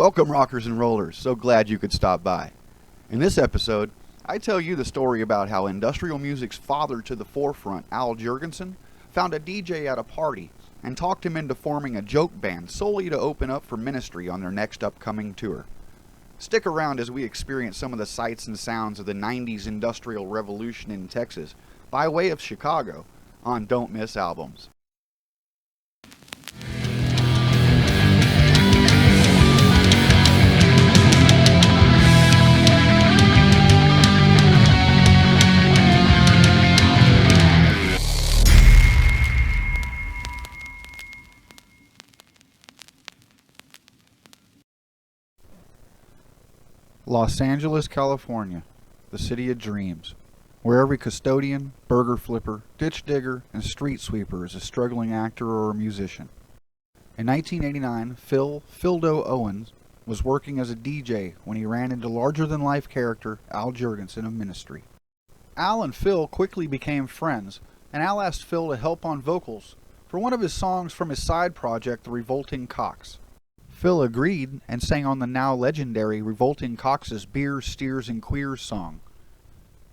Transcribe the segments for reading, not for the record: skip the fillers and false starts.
Welcome, rockers and rollers. So glad you could stop by. In this episode, I tell you the story about how industrial music's father to the forefront, Al Jourgenson, found a DJ at a party and talked him into forming a joke band solely to open up for Ministry on their next upcoming tour. Stick around as we experience some of the sights and sounds of the 90s industrial revolution in Texas by way of Chicago on Don't Miss Albums. Los Angeles, California, the city of dreams, where every custodian, burger flipper, ditch digger, and street sweeper is a struggling actor or a musician. In 1989, Phildo Owens was working as a DJ when he ran into larger-than-life character Al Jourgenson of Ministry. Al and Phil quickly became friends, and Al asked Phil to help on vocals for one of his songs from his side project, The Revolting Cocks. Phil agreed and sang on the now legendary Revolting Cocks' Beers, Steers, and Queers song.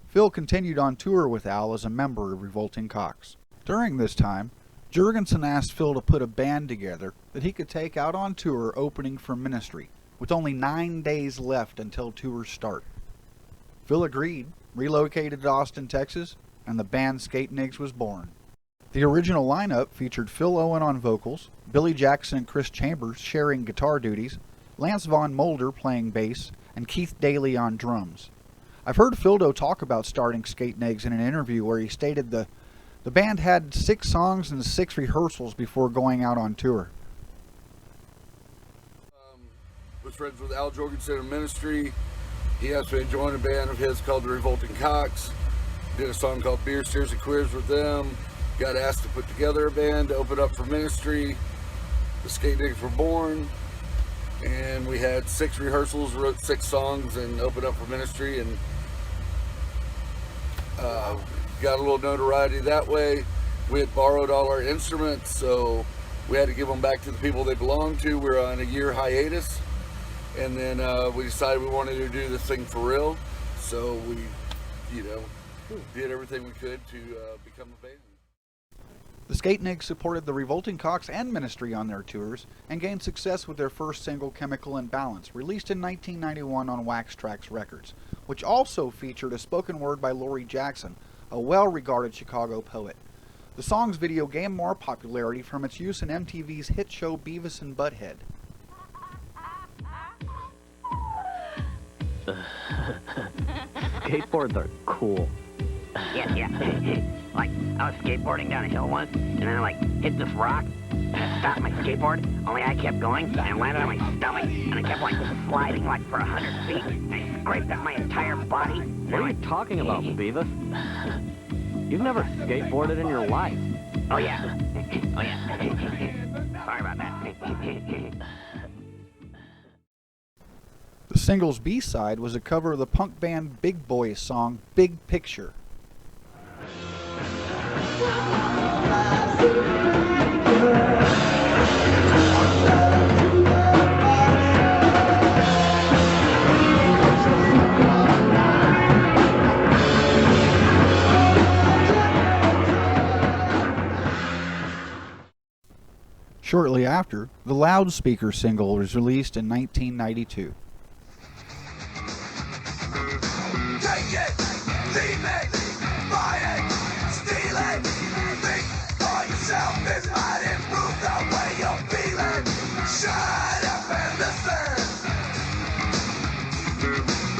Phil continued on tour with Al as a member of Revolting Cocks. During this time, Jourgenson asked Phil to put a band together that he could take out on tour opening for Ministry, with only 9 days left until tours start. Phil agreed, relocated to Austin, Texas, and the band Skatenigs was born. The original lineup featured Phil Owen on vocals, Billy Jackson and Chris Chambers sharing guitar duties, Lance Von Molder playing bass, and Keith Daly on drums. I've heard Phildo talk about starting Skatenigs in an interview where he stated the band had 6 songs and 6 rehearsals before going out on tour. Was friends with Al Jourgenson of Ministry. He asked me to join a band of his called the Revolting Cocks. Did a song called Beers, Steers, and Queers with them. Got asked to put together a band to open up for Ministry. The Skatenigs were born, and we had 6 rehearsals, wrote 6 songs, and opened up for Ministry, and got a little notoriety that way. We had borrowed all our instruments, so we had to give them back to the people they belonged to. We were on a year hiatus, and then we decided we wanted to do this thing for real, so we, did everything we could to become a band. The Skatenigs supported the Revolting Cocks and Ministry on their tours and gained success with their first single, Chemical Imbalance, released in 1991 on Wax Trax Records, which also featured a spoken word by Lori Jackson, a well-regarded Chicago poet. The song's video gained more popularity from its use in MTV's hit show Beavis and Butthead. Skateboards are cool. Yeah. Like, I was skateboarding down a hill once, and then I, hit this rock, and I stopped my skateboard, only I kept going, and I landed on my stomach, and I kept, sliding, for 100 feet, and I scraped up my entire body. What are you talking about, Beavis? You've never skateboarded in your life. Oh, yeah. Sorry about that. The single's B-side was a cover of the punk band Big Boy's song, Big Picture. Shortly after, the Loudspeaker single was released in 1992. Take it, leave it, buy it, steal it, think for yourself, it might improve the way you're feeling. Shut up and listen.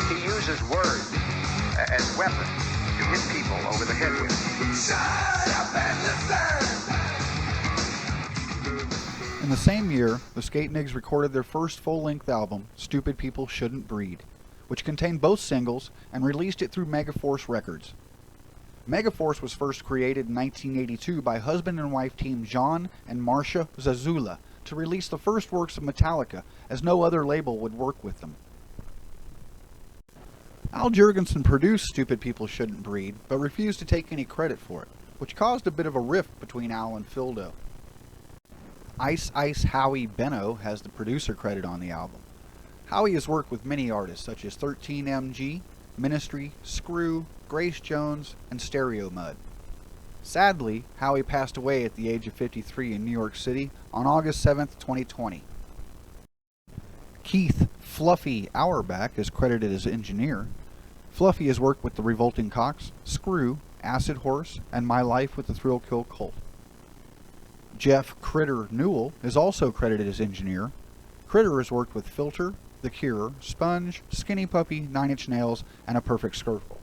He uses words as weapons to hit people over the head with. Shut up and listen. In the same year, the Skatenigs recorded their first full-length album, Stupid People Shouldn't Breed, which contained both singles and released it through Megaforce Records. Megaforce was first created in 1982 by husband and wife team John and Marcia Zazula to release the first works of Metallica, as no other label would work with them. Al Jourgenson produced Stupid People Shouldn't Breed, but refused to take any credit for it, which caused a bit of a rift between Al and Phildo. Ice Ice Howie Benno has the producer credit on the album. Howie has worked with many artists such as 13MG, Ministry, Screw, Grace Jones, and Stereo Mud. Sadly, Howie passed away at the age of 53 in New York City on August 7, 2020. Keith Fluffy Auerbach is credited as engineer. Fluffy has worked with the Revolting Cocks, Screw, Acid Horse, and My Life with the Thrill Kill Cult. Jeff Critter Newell is also credited as engineer. Critter has worked with Filter, The Cure, Sponge, Skinny Puppy, 9 Inch Nails, and A Perfect Circle.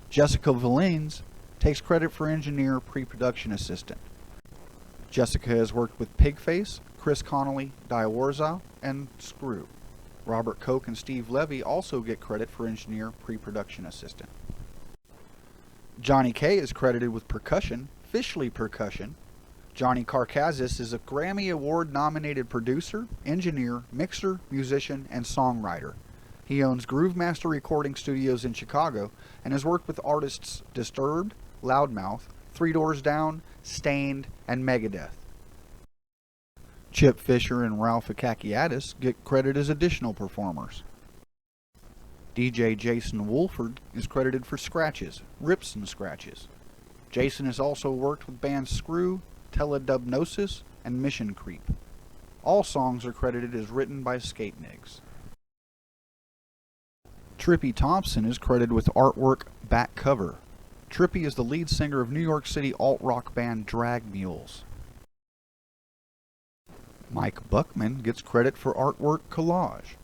Jessica Valines takes credit for engineer pre-production assistant. Jessica has worked with Pigface, Chris Connolly, Diawarza, and Screw. Robert Koch and Steve Levy also get credit for engineer pre-production assistant. Johnny K is credited with percussion, Fishley Percussion. Johnny Carcazis is a Grammy Award nominated producer, engineer, mixer, musician, and songwriter. He owns Groove Master Recording Studios in Chicago and has worked with artists Disturbed, Loudmouth, Three Doors Down, Stained, and Megadeth. Chip Fisher and Ralph Akakiadis get credit as additional performers. DJ Jason Wolford is credited for scratches, rips and scratches. Jason has also worked with bands Screw, Teledubnosis, and Mission Creep. All songs are credited as written by Skatenigs. Trippy Thompson is credited with artwork back cover. Trippy is the lead singer of New York City alt-rock band Drag Mules. Mike Buckman gets credit for artwork collage.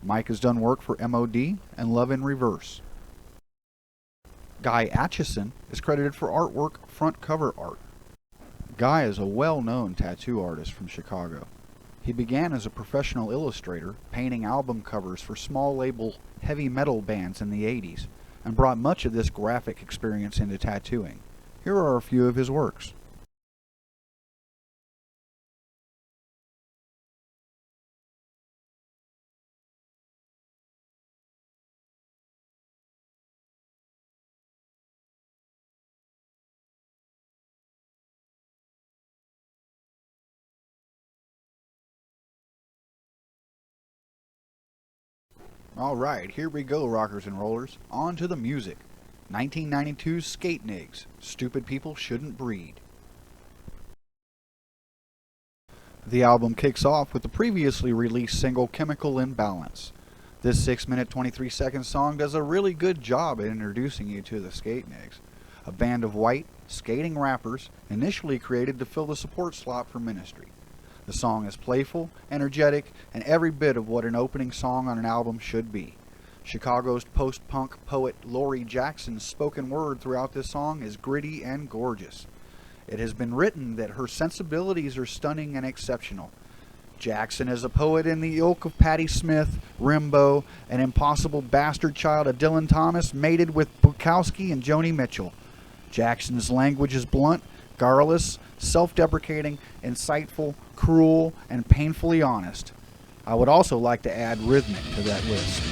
Mike has done work for MOD and Love in Reverse. Guy Atchison is credited for artwork front cover art. Guy is a well-known tattoo artist from Chicago. He began as a professional illustrator, painting album covers for small label heavy metal bands in the 80s, and brought much of this graphic experience into tattooing. Here are a few of his works. Alright, here we go, rockers and rollers. On to the music. 1992's Skatenigs, Stupid People Shouldn't Breed. The album kicks off with the previously released single Chemical Imbalance. This 6-minute 23-second song does a really good job at introducing you to the Skatenigs, a band of white, skating rappers initially created to fill the support slot for Ministry. The song is playful, energetic, and every bit of what an opening song on an album should be. Chicago's post-punk poet Lori Jackson's spoken word throughout this song is gritty and gorgeous. It has been written that her sensibilities are stunning and exceptional. Jackson is a poet in the ilk of Patti Smith, Rimbaud, an impossible bastard child of Dylan Thomas mated with Bukowski and Joni Mitchell. Jackson's language is blunt, garrulous, self-deprecating, insightful, cruel, and painfully honest. I would also like to add rhythmic to that list.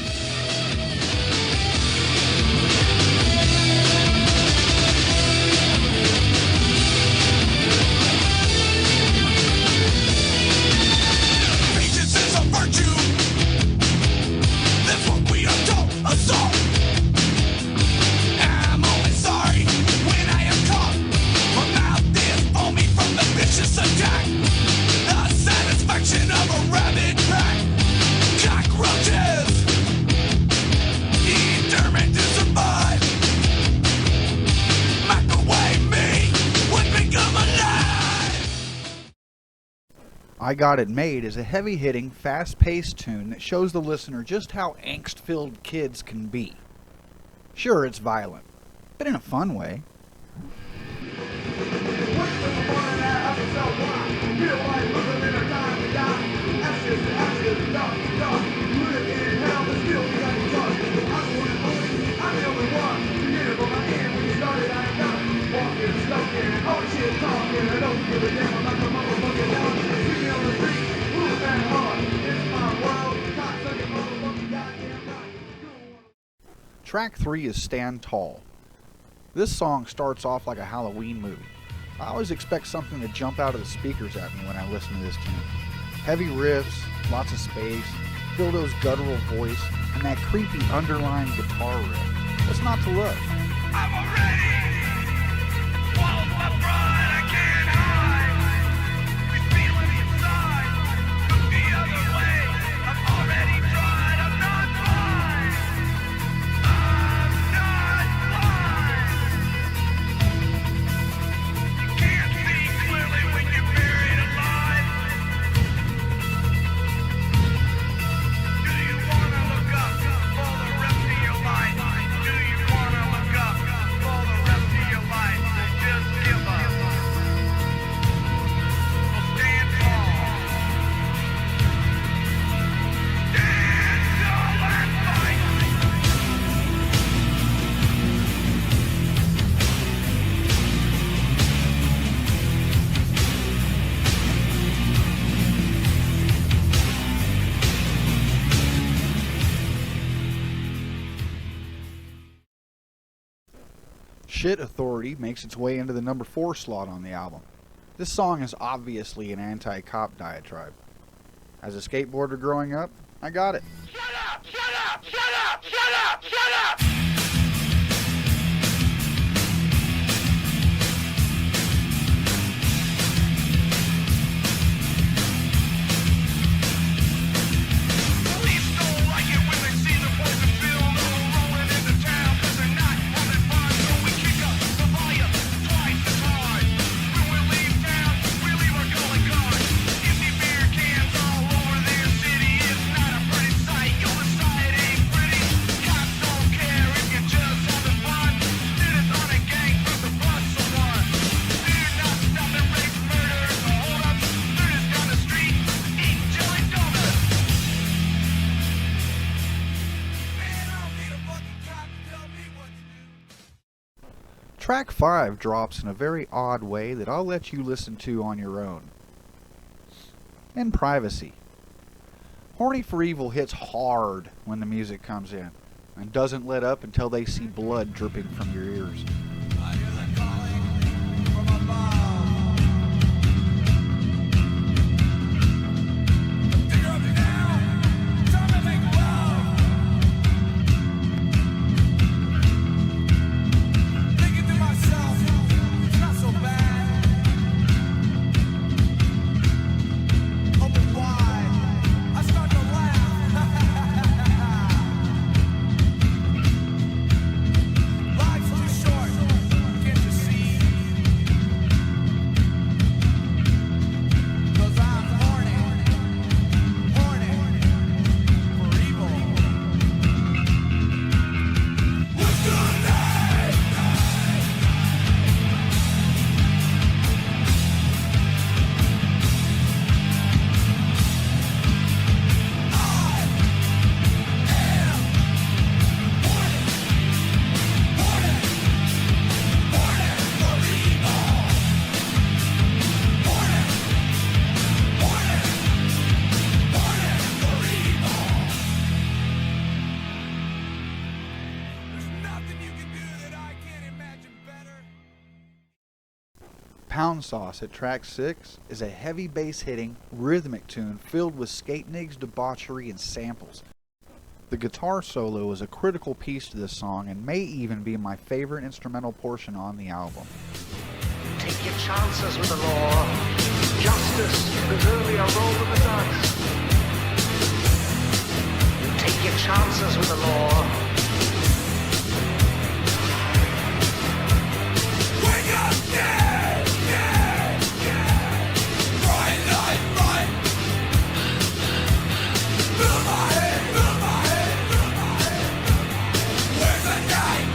Patience is a virtue. That's what we are told. Assault. I'm only sorry when I am caught. My mouth is on me from the vicious attack. The satisfaction of a rabid pack. Cockroaches, determined to survive. Microwave me would become alive. I Got It Made is a heavy-hitting, fast-paced tune that shows the listener just how angst-filled kids can be. Sure, it's violent, but in a fun way. Track 3 is Stand Tall. This song starts off like a Halloween movie. I always expect something to jump out of the speakers at me when I listen to this tune. Heavy riffs, lots of space, Dildo's guttural voice, and that creepy underlying guitar riff. What's not to love? I'm already swallowed my pride, I can't hide. These feelings inside look the other way. I've already tried, I'm not blind. I'm not blind. You can't see clearly when you're buried alive. Do you wanna look up for the rest of your life? Do you wanna look up for the rest of your life? Just give up. Well, stand tall. Stand tall and fight. Shit Authority makes its way into the number 4 slot on the album. This song is obviously an anti-cop diatribe. As a skateboarder growing up, I got it. Shut up! Shut up! Shut up! Shut up! Shut up! Police don't like it when they see the boys in field all rolling into town 'cause they're not having fun. So we kick up the volume twice as hard. When we leave town, we leave our calling cards. Empty beer cans all over their city. It's not a pretty sight. You'll decide it ain't pretty. Cops don't care if you're just having fun. Did it on a gang from the bus or what? They're not stopping rapes, murders, or hold-ups. They're just down the street eating jelly donuts. Man, I don't need a fucking cop to tell me what to do. Track 5 drops in a very odd way that I'll let you listen to on your own. In privacy. Horny for Evil hits hard when the music comes in, and doesn't let up until they see blood dripping from your ears. I hear the calling from above. Dig up now, time to make love. Thinking to myself, it's not so bad. Open wide, I start to laugh. Life's too short, can't you see? 'Cause I'm horny for evil. What's your name? There's nothing you can do that I can't imagine better. Pound Sauce at track 6 is a heavy bass hitting, rhythmic tune filled with Skatenigs debauchery and samples. The guitar solo is a critical piece to this song and may even be my favorite instrumental portion on the album. Take your chances with the law. Justice is only a roll of the dice. Take your chances with the law. Wake up, yeah, yeah, yeah. Bright light, bright. Fill my head, fill my head, fill my head. Where's the night?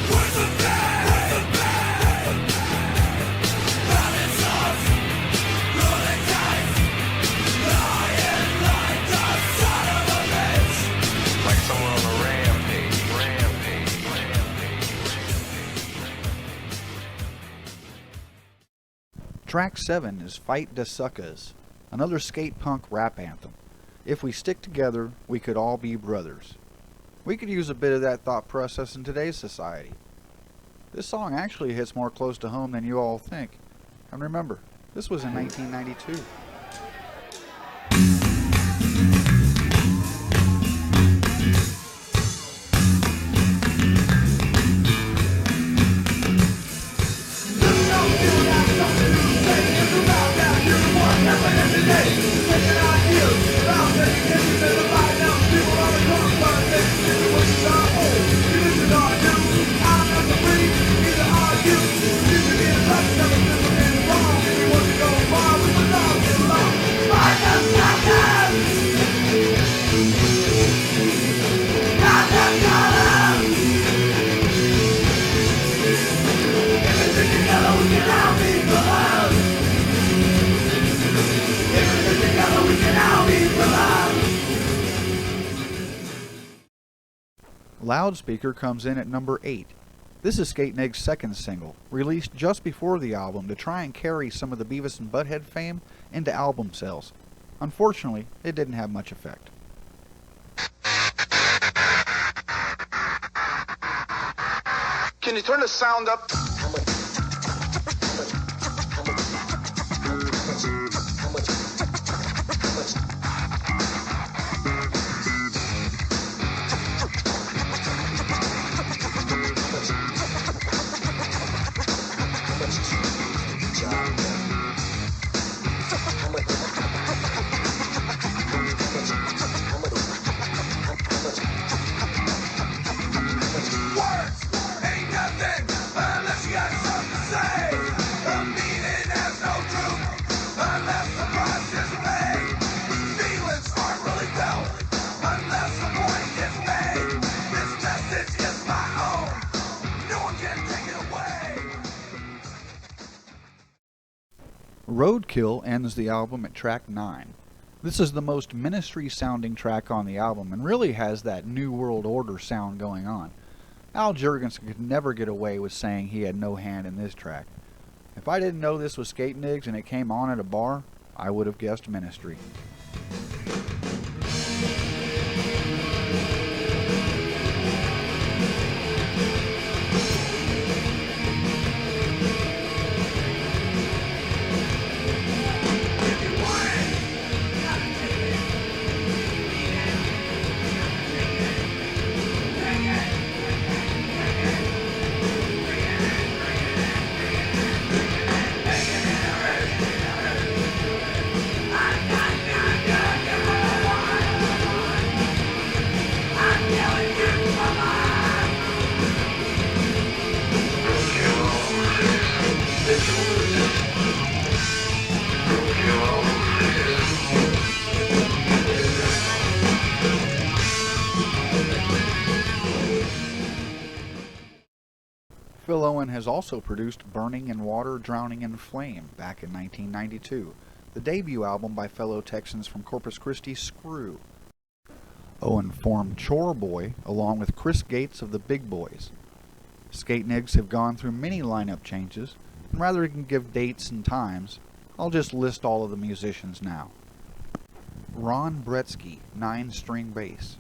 Where's the bed? Where's the bed? Rabbit sauce, rolling dice, lying like the son of a bitch. Like someone on a rampage. Track 7 is Fight de Suckers, another skate punk rap anthem. If we stick together, we could all be brothers. We could use a bit of that thought process in today's society. This song actually hits more close to home than you all think. And remember, this was in 1992. Loudspeaker comes in at number 8. This is Skatenigs' second single, released just before the album to try and carry some of the Beavis and Butthead fame into album sales. Unfortunately, it didn't have much effect. Can you turn the sound up? Roadkill ends the album at track 9. This is the most Ministry-sounding track on the album and really has that New World Order sound going on. Al Jourgenson could never get away with saying he had no hand in this track. If I didn't know this was Skatenigs and it came on at a bar, I would have guessed Ministry. Phil Owen has also produced Burning in Water, Drowning in Flame back in 1992, the debut album by fellow Texans from Corpus Christi, Screw. Owen formed Chore Boy along with Chris Gates of the Big Boys. Skatenigs have gone through many lineup changes, and rather than give dates and times, I'll just list all of the musicians now. Ron Bretsky, 9-string bass.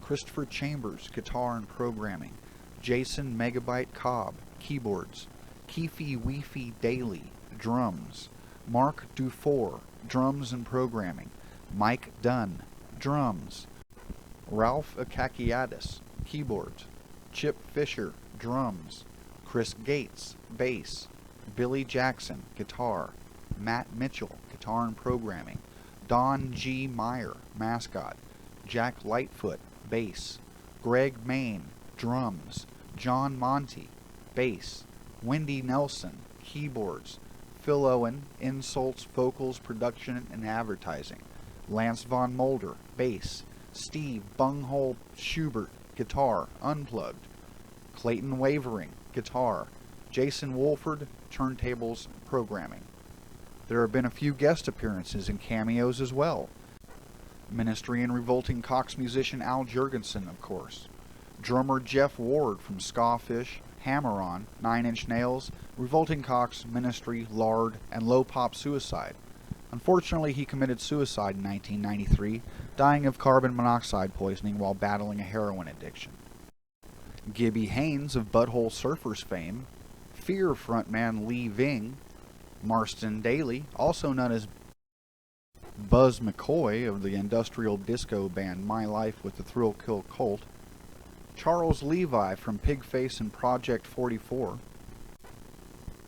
Christopher Chambers, guitar and programming. Jason Megabyte Cobb, keyboards. Keefe Weefy Daly, drums. Mark Dufour, drums and programming. Mike Dunn, drums. Ralph Akakiadis, keyboards. Chip Fisher, drums. Chris Gates, bass. Billy Jackson, guitar. Matt Mitchell, guitar and programming. Don G. Meyer, mascot. Jack Lightfoot, bass. Greg Main, drums. John Monty, bass. Wendy Nelson, keyboards. Phil Owen, insults, vocals, production, and advertising. Lance Von Mulder, bass. Steve Bunghole Schubert, guitar, unplugged. Clayton Wavering, guitar. Jason Wolford, turntables, programming. There have been a few guest appearances and cameos as well. Ministry and Revolting Cocks musician Al Jourgenson, of course. Drummer Jeff Ward from Scafish, Hammer-On, 9 Inch Nails, Revolting Cocks, Ministry, Lard, and Low Pop Suicide. Unfortunately, he committed suicide in 1993, dying of carbon monoxide poisoning while battling a heroin addiction. Gibby Haynes of Butthole Surfers fame, Fear frontman Lee Ving, Marston Daly, also known as Buzz McCoy of the industrial disco band My Life with the Thrill Kill Cult, Charles Levi from Pigface and Project 44,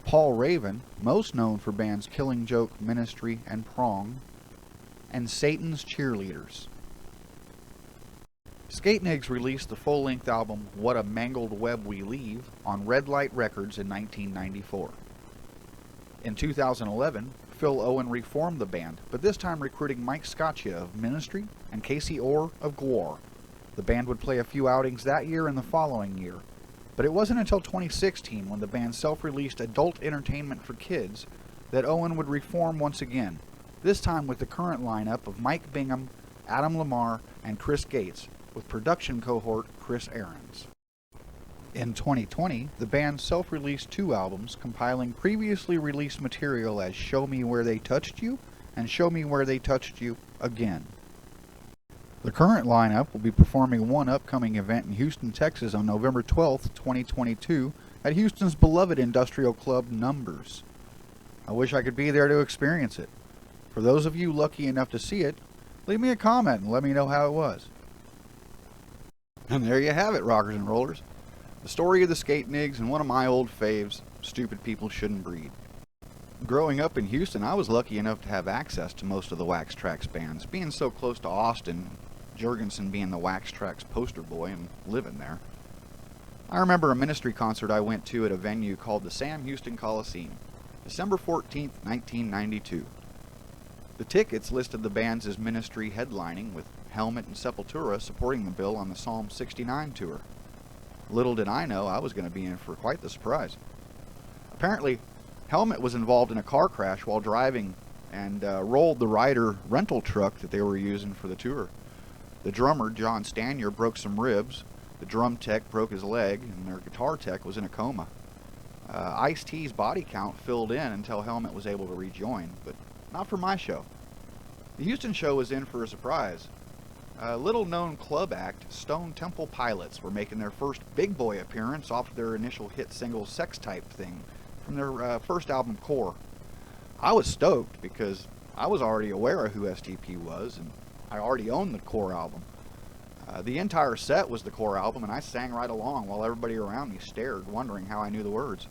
Paul Raven, most known for bands Killing Joke, Ministry, and Prong, and Satan's Cheerleaders. Skatenigs released the full-length album What a Mangled Web We Leave on Red Light Records in 1994. In 2011, Phil Owen reformed the band, but this time recruiting Mike Scaccia of Ministry and Casey Orr of Gwar. The band would play a few outings that year and the following year, but it wasn't until 2016, when the band self-released Adult Entertainment for Kids, that Owen would reform once again, this time with the current lineup of Mike Bingham, Adam Lamar, and Chris Gates, with production cohort Chris Ahrens. In 2020, the band self-released 2 albums compiling previously released material as Show Me Where They Touched You and Show Me Where They Touched You Again. The current lineup will be performing one upcoming event in Houston, Texas on November 12th, 2022 at Houston's beloved industrial club Numbers. I wish I could be there to experience it. For those of you lucky enough to see it, leave me a comment and let me know how it was. And there you have it, rockers and rollers. The story of the Skatenigs and one of my old faves, Stupid People Shouldn't Breed. Growing up in Houston, I was lucky enough to have access to most of the Wax Trax bands, being so close to Austin, Jourgenson being the Wax Trax poster boy and living there. I remember a Ministry concert I went to at a venue called the Sam Houston Coliseum, December 14th, 1992. The tickets listed the bands as Ministry headlining, with Helmet and Sepultura supporting the bill on the Psalm 69 tour. Little did I know I was going to be in for quite the surprise. Apparently, Helmet was involved in a car crash while driving and rolled the Ryder rental truck that they were using for the tour. The drummer, John Stanier, broke some ribs, the drum tech broke his leg, and their guitar tech was in a coma. Ice-T's body count filled in until Helmet was able to rejoin, but not for my show. The Houston show was in for a surprise. A little-known club act, Stone Temple Pilots, were making their first big boy appearance off their initial hit single Sex Type Thing from their first album Core. I was stoked because I was already aware of who STP was, and I already owned the Core album. The entire set was the Core album, and I sang right along while everybody around me stared, wondering how I knew the words.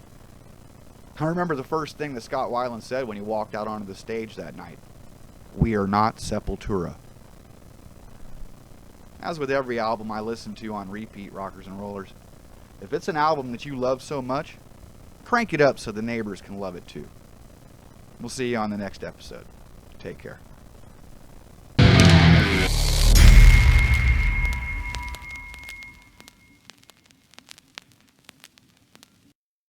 I remember the first thing that Scott Weiland said when he walked out onto the stage that night. "We are not Sepultura." As with every album I listen to on repeat, rockers and rollers, if it's an album that you love so much, crank it up so the neighbors can love it too. We'll see you on the next episode. Take care.